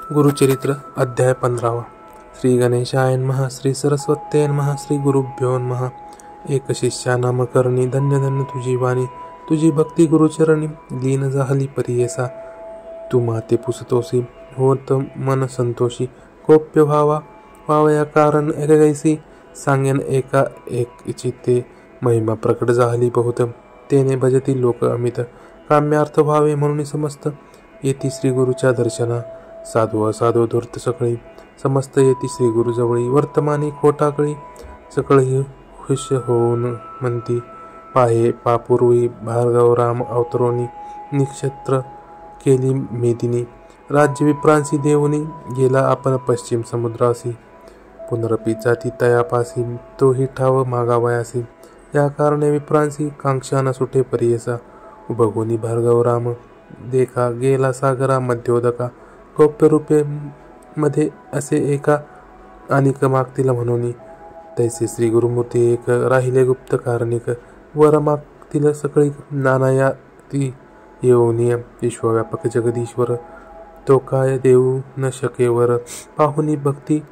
गुरुचरित्र अध्याय 15 श्री गणेशाय नमः श्री सरस्वत्यै नमः श्री गुरुभ्यो नमः। एक शिष्या नाम करणी धन्य धन्य तुझी वाणी, तुझी भक्ती गुरुचरणी लीन झाली परियेसा। तू माते पुसतोसी होत मन संतोषी, कोप्य व्हावया कारण एकैसी। सांगेन एका एक चित्ते महिमा प्रकट झाली बहुत, तेने भजती लोक अमित। काम्यार्थ व्हावे म्हणून समस्त येती श्री गुरुच्या दर्शना। साधू असाधू धूर्त सकळी समस्त येती श्री गुरुजवळी। वर्तमानी खोटाकळी सकळी खुश होऊन म्हणती, पाहे पापूर्वी भार्गव राम अवतरोनी। निक्षत्र केली मेदिनी, राज्य विप्रांसी देऊनी। गेला आपण पश्चिम समुद्रासी, पुनरपी जाती तयापासी। तोही ठाव मागावयासी, या कारणे विप्रांसी कांक्षा न सुटे परियेसा। उभगुनी भार्गव राम देखा, गेला सागरा मध्योदका। गौप्य रूपे मध्ये असे एका अनिक मागतील म्हणून। तैसे श्री गुरुमूर्ती एक राहिले गुप्त कारणिक। वर मागतील सकळी नाना ती येऊनी। विश्वव्यापक जगदीश्वर तो काय देऊ न शके वर। पाहुनी भक्ती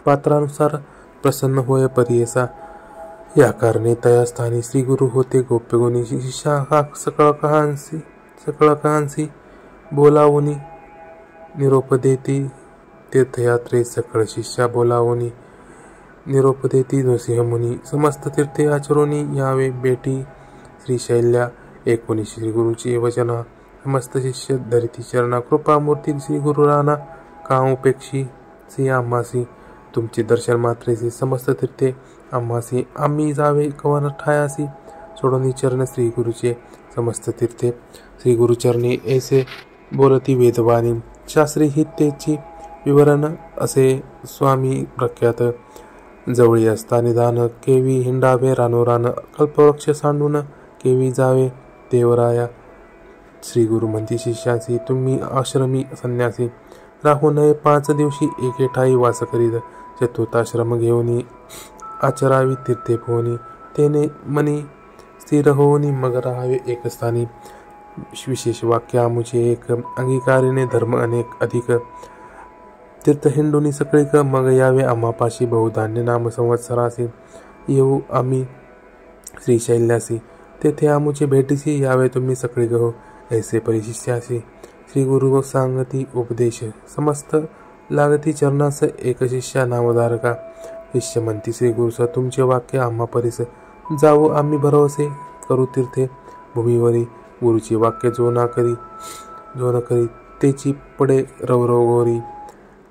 पात्रानुसार प्रसन्न होय परियेसा। या कारणे तया स्थानी श्री गुरु होते गोप्यगुणी। शिष्या सकळ कहांसी बोलावुनी। निरोप देती तीर्थयात्रे सकळ शिष्या बोलावुनी। निरोप देती नृसिंहमुनी, समस्त तीर्थे आचरोनी। यावे बेटी श्रीशैल्या एकोणी श्री गुरुची वचना। समस्त शिष्य धरिती चरणा, कृपामूर्ती श्री गुरु राणा। काउपेक्षी सी आम्हासी, तुमचे दर्शन मात्रेसी। समस्त तीर्थे आम्हासी, आम्ही जावे कवन ठायासी। सोडोनी चरण श्री गुरुचे समस्त तीर्थे। श्री गुरुचरणी ऐसे बोलती वेदवाणी। शास्त्री हितेची विवरण असे स्वामी प्रख्यात। जवळी असता निदान, केवी हिंडावे रानोरान। कल्पवृक्ष सांडून केवी जावे देवराया। श्री गुरु म्हणती शिष्यासी, तुम्ही आश्रमी संन्यासी। राहू नये 5 दिवशी एके ठाई वास करीत। चतुर्थाश्रम घेऊनी आचरावी तीर्थे पोहणी। तेने मनी स्थिर होऊनी मग राहावे एक स्थानी। विशेष वाक्य आमुचे एक, अंगीकारीने धर्म अनेक अधिक। तीर्थ हिंडुनी सकळीक, मग यावे आम्हापाशी। बहुधान्य नाम संवत्सरासी, येऊ आम्ही श्रीशैल्यासी। तेथे आमुचे भेटीसी, यावे तुम्ही सकळीक हो ऐसे परिशिष्यासी। श्री गुरु सांगती उपदेश, समस्त लागती चरणास। एक शिष्या नामधारका। शिष्य म्हणती श्री गुरुस, तुमचे वाक्य आम्हा परिस। जाऊ आम्ही भरवसे करू तीर्थे भूमीवरी। गुरुची वाक्य जो न करी तेची पडे रवरव गोरी।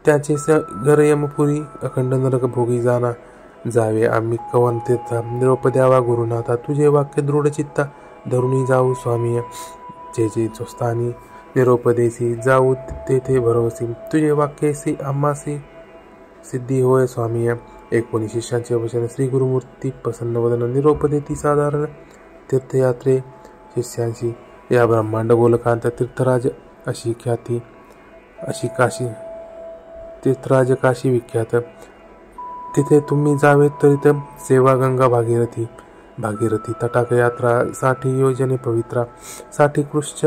त्याचे घर यमपुरी, अखंड नरक भोगी जाना। जावे आम्ही कवन तीर्था, निरोप द्यावा गुरुनाथा। तुझे वाक्य दृढ चित्ता, धरुणी जाऊ स्वामी। जे स्थानी निरोप देसी, जाऊ तेथे भरवसी। तुझे वाक्यसी आम्हासी सिद्धी होय स्वामी। एकोणी शिष्यांचे वचन श्री गुरुमूर्ती प्रसन्न वदन। निरोप देती साधारण तीर्थयात्रे शिष्यांशी। या ब्रह्मांड गोलकांत तीर्थराज अशी ख्याती, अशी काशी तीर्थराज काशी विख्यात। तिथे तुम्ही जावे तरीत, सेवा गंगा भागीरथी। भागीरथी तटाक यात्रा, 60 योजने पवित्रा। 60 कृश्च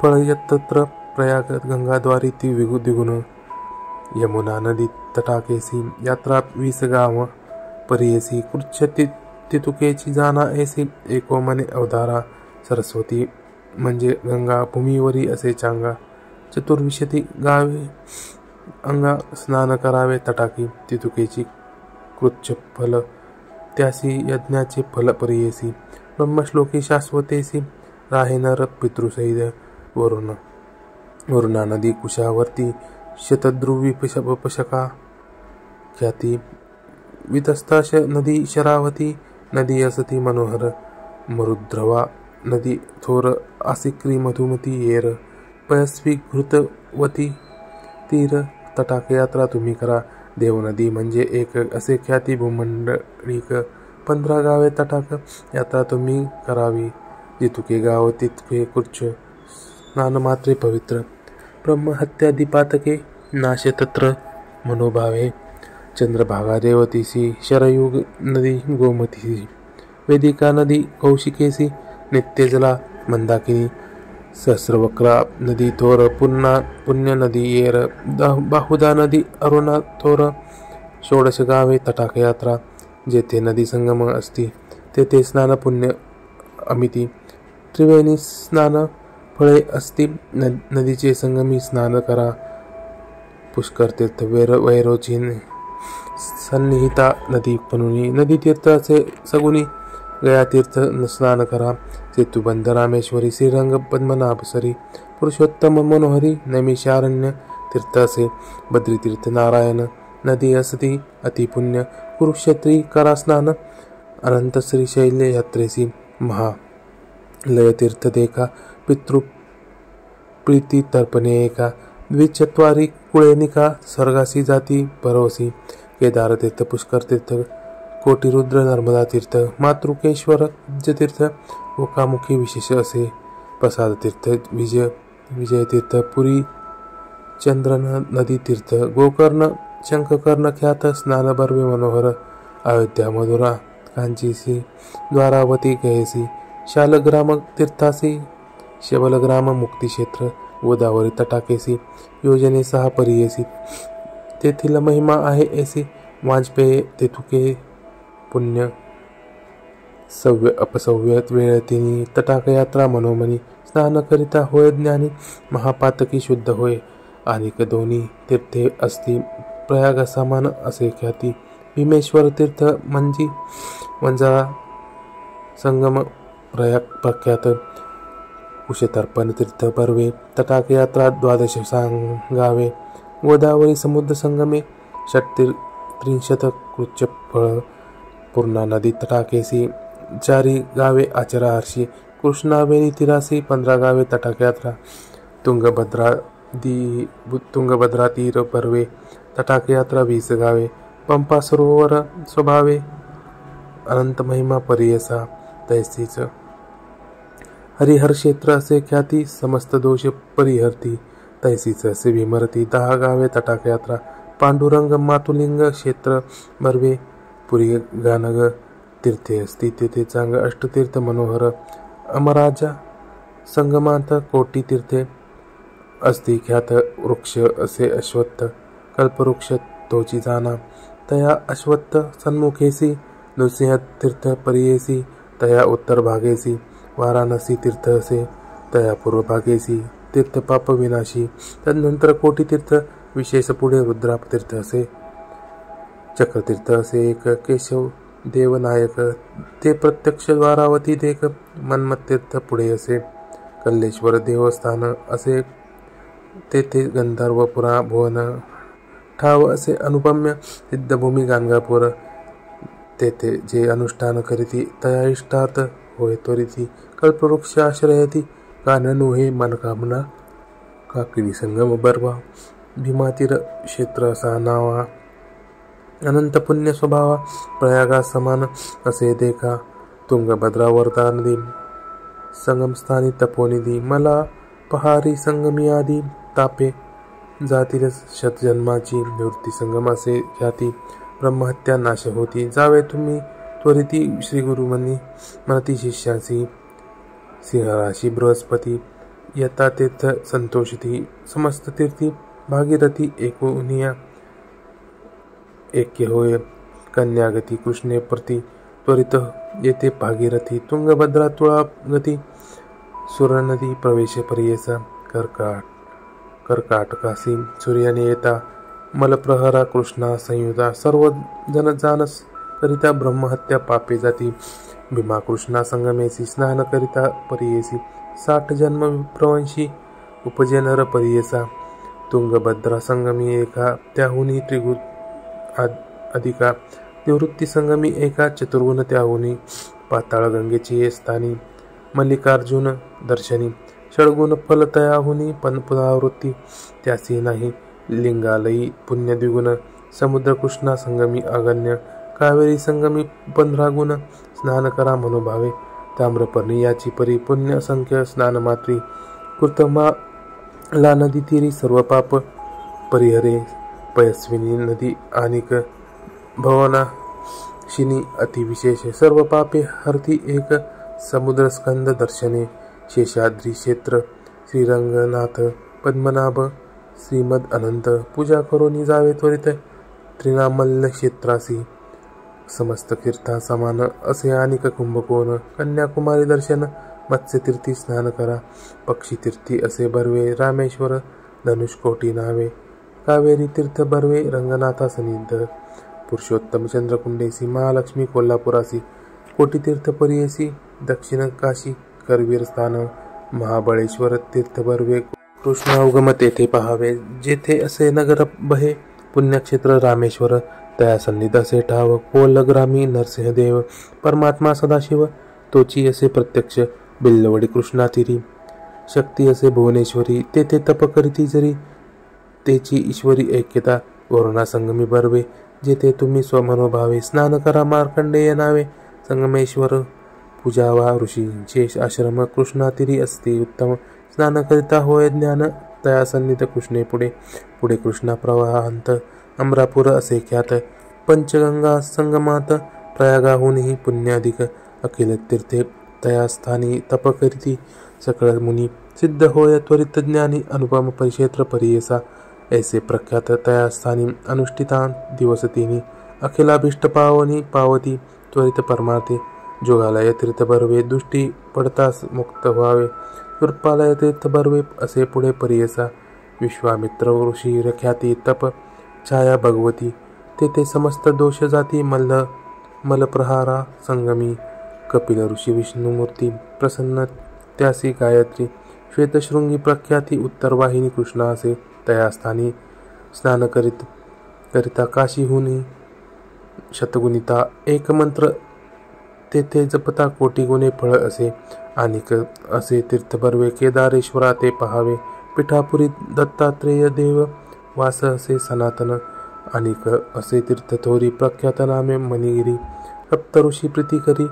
फळ यत्र प्रयाग गंगाद्वारी ती द्विगुण। यमुना नदी तटाकेसी, यात्रा 20 गाव परियेसी। कृच्छ तितुकेची जाना ऐसी, एको मने अवधारा। सरस्वती म्हणजे गंगा, भूमीवरी असे चांगा। चतुर्विशती गावे अंगा, स्नान करावे तटाकी। तितुकेची कृच्छ फल, त्यासी यज्ञाचे फल परियेसी। ब्रह्मश्लोकी शाश्वतेसी, राहे नर पितृसहित। वरुणा नदी कुशावर्ती, शतद्रुवी पशका ख्याती। वितस्ताश नदी शरावती, नदी असती मनोहर। मरुद्रवा नदी थोर, आसिक्री मधुमती येर। पयस्वी घृतवती तीर, तटाक यात्रा तुम्ही करा। देवनदी म्हणजे एक असे ख्याती भूमंडळीक। 15 गावे तटाक यात्रा तुम्ही करावी। जितुके गाव तितके कृच्छ, स्नान मात्रे पवित्र। ब्रह्महत्या दीपातके, नाश तत्र मनोभावे। चंद्रभागा देवतीसी, शरयुग नदी गोमतीसी। वेदिका नदी कौशिकेसी, नित्यजला मंदाकिनी। सहस्रवक्रा नदी थोर पुण्य नदी येर बाहुदा नदी अरुणा थोर 16 गावे तटाकयात्रा जेथे नदी संगम असती तेथे स्नान पुण्य अमिती त्रिवेणी स्नान फळे असती नदीचे संगमी स्नान करा पुष्कर तीर्थ वैरोची सन्निहिता नदी पनुनी नदी तीर्थाचे सगुनी गया तीर्थ स्नान करा सेतुबंध रामेश्वरी श्रीरंग पद्मनाभ सरी पुरुषोत्तम मनोहरी नैमिषारण्य तीर्थ असे बद्री तीर्थ नारायण नदी असती अतिपुण्य कुरुक्षेत्री करा स्नान अनंत श्रीशैल्य यात्रेसी महा लय तीर्थ देखा पितृ प्रीती तर्पणे एका द्विचत्वारी कुळेनिका स्वर्गासी जाती परवसी केदार तीर्थ पुष्कर तीर्थ कोटिरुद्र नर्मदा तीर्थ मातृकेश्वर तीर्थ ओकामुखी विशेष असे प्रसाद तीर्थ विजय तीर्थ पुरी चंद्रन नदी तीर्थ गोकर्ण शंखकर्ण ख्यात स्नान बर्वे मनोहर अयोध्या मधुरा कांचीसी द्वारावती गयसी शालग्राम तीर्थासी शबलग्राम मुक्तिक्षेत्र गोदावरी तटाकेसी योजने 6 परियेसी तेथील महिमा आहे ऐसी वाजपेय तेथुके पुण्य सव्य अपसव्य वेळतिनी तटाकयात्रा मनोमनी स्नान करिता होय ज्ञानी महापातकी शुद्ध होय आणिक दोन्ही तीर्थे असती प्रयाग समान असे ख्याती भीमेश्वर तीर्थ वंजारा संगम प्रयाग प्रख्यात कुशतर्पण तीर्थ बर्वे तटाकयात्रा 12 सांगावे गोदावरी समुद्र संगमे 33 कृच्छ फळ पूर्णा नदी तटाकेसी 4 गावे आचरा हर्षी कृष्णावेणी तिरासी 15 गावे तटाकयात्रा तुंगभद्रा तीर बर्वे तटाकयात्रा 20 गावे पंपा सरोवर स्वभावे अनंत महिमा परियसा तैसीच हरिहर क्षेत्र असे ख्याती समस्त दोष परिहरती तैसीच असे भीमरती 10 गावे तटाकयात्रा पांडुरंग मातुलिंग क्षेत्र बर्वे पुरी गानग तीर्थे असती तेथे चांग अष्टतीर्थ मनोहर अमराजा संगमांत कोटी तीर्थे असती ख्यात वृक्ष असे अश्वत्थ कल्पवृक्ष तोची जाना तया अश्वत्थ सन्मुखेसी नृसिंह तीर्थ परियेसी तया उत्तर भागेसी वाराणसी तीर्थ असे तया पूर्व भागेसी तीर्थ पाप विनाशी तदनंतर कोटी तीर्थ विशेष पुढे रुद्राप तीर्थ असे चक्रतीर्थ असे एक केशव देवनायक ते प्रत्यक्ष द्वारावती देख मन्मतीर्थ पुढे असे कल्लेश्वर देवस्थान असे तेथे गंधर्वपुरा भुवन ठाव असे अनुपम्य सिद्धभूमी गाणगापूर तेथे जे अनुष्ठान करीती तया इष्टार्थ होय त्वरिती कल्पवृक्ष आश्रयती काननु हे मनकामना काकिनी संगम बर्वा भीमातीर क्षेत्र असा नावा अनंत पुण्य स्वभावा प्रयागा समान असे देखा तुंगभद्रा वर्धा नदी संगमस्थानी तपोनिधी मला पहारी संगमी आदी तापे जातील शतजन्माची निवृत्ती संगम असे ख्याती ब्रह्महत्या नाश होती जावे तुम्ही त्वरिती श्री गुरु म्हणती शिष्यासी सिंहराशी बृहस्पती यथा तीर्थ संतोषिती समस्त तीर्थी भागीरथी एकुनिया ऐक्य होय कन्यागती कृष्णे प्रती त्वरित येथे भागीरथी तुंगभद्रा तुळा गती सुरनदी प्रवेश परियेसा कर्काटकासी सूर्याने येता मलप्रहरा कृष्णा संयुता सर्व जन जानस करिता ब्रह्महत्या पापे जाती भीमा कृष्णा संगमेसी स्नान करिता परियेसी 60 जन्म विप्रवंशी उपजे नर परियेसा तुंगभद्रा संगमी एका त्याहुनी त्रिगुण अधिका निवृत्ती संगमी एका चतुर्गुण त्याहुनी पाताळ गंगेची स्थानी मल्लिकार्जुन दर्शनी षडगुण फल तयाहुनी पुनरावृत्ती त्यासी नाही लिंगालयी पुण्य द्विगुण समुद्र कृष्णा संगमी अगण्य कावेरी संगमी 15 गुण स्नान करा मनोभावे ताम्रपर्णी याची परी पुण्य असंख्य स्नान मात्री कृतमा ला नदी तीरी सर्व पाप परिहरे पयस्विनी नदी आनिक भवना शिनी अतिविशेष सर्व पापे हरती एक समुद्र स्कंद दर्शने शेषाद्री क्षेत्र श्रीरंगनाथ पद्मनाभ श्रीमद अनंत पूजा करोनी जावे त्वरित त्रिनामल्ल क्षेत्रासी समस्त तीर्था समान असे अनेक कुंभकोण कन्याकुमारी दर्शन मत्स्यतीर्थी स्नान करा पक्षीतीर्थी असे बर्वे रामेश्वर धनुष्कोटी नावे कावेरी तीर्थ बर्वे रंगनाथा सनिध पुरुषोत्तम चंद्रकुंडेसी महालक्ष्मी कोल्हापुरासी कोटीतीर्थ परियेसी दक्षिण काशी करवीर स्थान महाबळेश्वर तीर्थ बर्वे कृष्ण उगम तेथे पहावे जेथे असे नगर बहे पुण्यक्षेत्र रामेश्वर तया सन्निध असे ठाव कोलग्रामी नरसिंहदेव परमात्मा सदाशिव तोची असे प्रत्यक्ष बिल्लवडी कृष्णातीरी शक्ती असे भुवनेश्वरी तेथे तप करीती जरी तेची ईश्वरी ऐक्यता वरुणा संगमी बर्वे जेथे तुम्ही स्वमनोभावे स्नान करा मार्कंडेय नावे संगमेश्वर पूजावा ऋषींचे आश्रम कृष्णातीरी असती उत्तम स्नान करिता होय ज्ञान तया सन्निध कृष्णे पुढे पुढे कृष्णा प्रवाहांत अमरापूर असे ख्यात पंचगंगा संगमात प्रयागाहूनही पुण्य अधिक अखिल तीर्थे तया स्थानी तप करीती सकळ मुनी सिद्ध होय त्वरित ज्ञानी अनुपम परिक्षेत्र परियेसा ऐसे प्रख्यात तया स्थानी अनुष्ठिता दिवस तिनी अखिलाभिष्ट पावनी पावती त्वरित परमार्थे जोगालय तीर्थ बर्वे दृष्टी पडतास मुक्त व्हावे कृपालय तीर्थ बर्वे असे पुढे परियेसा विश्वामित्र ऋषी ख्याती तप छाया भगवती तेथे समस्त दोष जाती मलप्रहारा संगमी कपिल ऋषी विष्णुमूर्ती प्रसन्न त्यासी गायत्री श्वेतशृंगी प्रख्याती उत्तरवाहिनी कृष्णा असे तया स्थानी स्नान करिता काशीहुनी शतगुणिता एक मंत्र तेथे जपता कोटी गुणे फळ असे अनेक असे तीर्थ बर्वे केदारेश्वरा ते पहावे पिठापुरी दत्तात्रेय देव वास असे सनातन अनेक असे तीर्थ थोरी प्रख्यात नामे मणिगिरी सप्त ऋषी प्रीती करी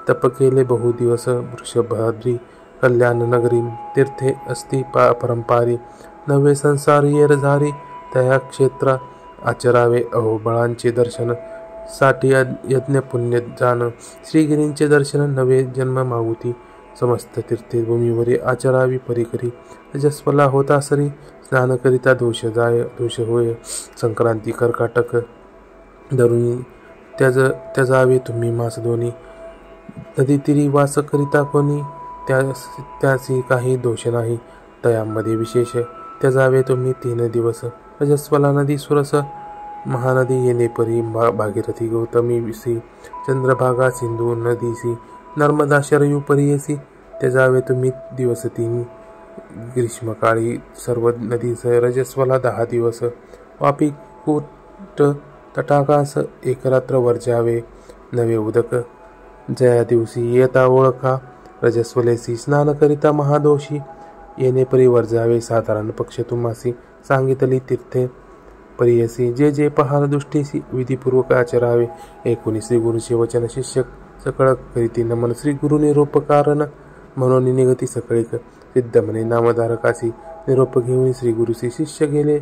तप केले बहुदिवस वृषभाद्री कल्याण नगरी तीर्थे अस्ति परंपारी नवे संसार येर झारी तया क्षेत्र आचरावे अहोबळांचे दर्शन साठी यज्ञ पुण्य जान श्रीगिरींचे दर्शन नवे जन्म मागुती समस्त तीर्थे भूमीवरी आचरावी परिकरी रजस्वला होता सरी स्नान करिता दोष होय संक्रांती कर्काटक धरुणी त्याजावे तुम्ही मास दोन्ही नदी तिरी वास करिता कोणी त्यासी काही दोष नाही तयामध्ये विशेष त्याजावे तुम्ही 3 दिवस रजस्वला नदी सुरस महानदी येणे परी भागीरथी गौतमी विसी चंद्रभागा सिंधू नदीसी नर्मदा शरयू परियेसी त्याजावे तुम्ही दिवस 3 ग्रीष्मकाळी सर्व नदीस रजस्वला 10 दिवस वापी कूट तटाकास एक रात्र वर्जावे नवे उदक जया दिवशी येता ओळखा रजस्वलेसी स्नान करिता महादोषी येणे परी वर्जावे साधारण पक्ष तुम्हासी सांगितली तीर्थे परियसी जे जे पहार दृष्टीसी विधीपूर्वक आचरावे एकुणी श्री गुरुचे वचन शिष्य सकळ करीती नमन श्री गुरु निरोपकारण म्हणून निगती सकळीक सिद्ध म्हणे नामधारकासी निरोप घेऊन श्री गुरुसी शिष्य गेले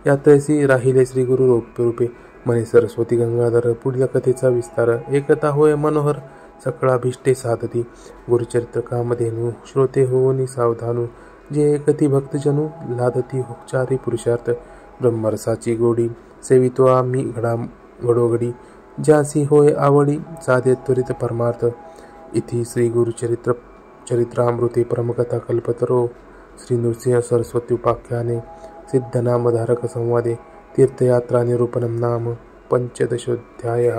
यात्रेसी राहिले श्री गुरु रूपे म्हणे सरस्वती गंगाधर पुढल्या कथेचा विस्तार एकता होय मनोहर सकळाभिष्टे साधती गुरुचरित्र कामधेनु श्रोते होनी सावधानु जे एकती भक्तजनु लादती चारी पुरुषार्थ ब्रह्मरसाची गोडी सेवितो आम्ही घडोघडी ज्यासी होय आवडी साधे त्वरित परमार्थ इति श्री गुरुचरित्रामृते परमकथा कल्पतरो श्री नृसिंह सरस्वती उपाख्याने सिद्धनामधारक संवादे तीर्थयात्रा निरूपणं नाम 15 अध्यायः।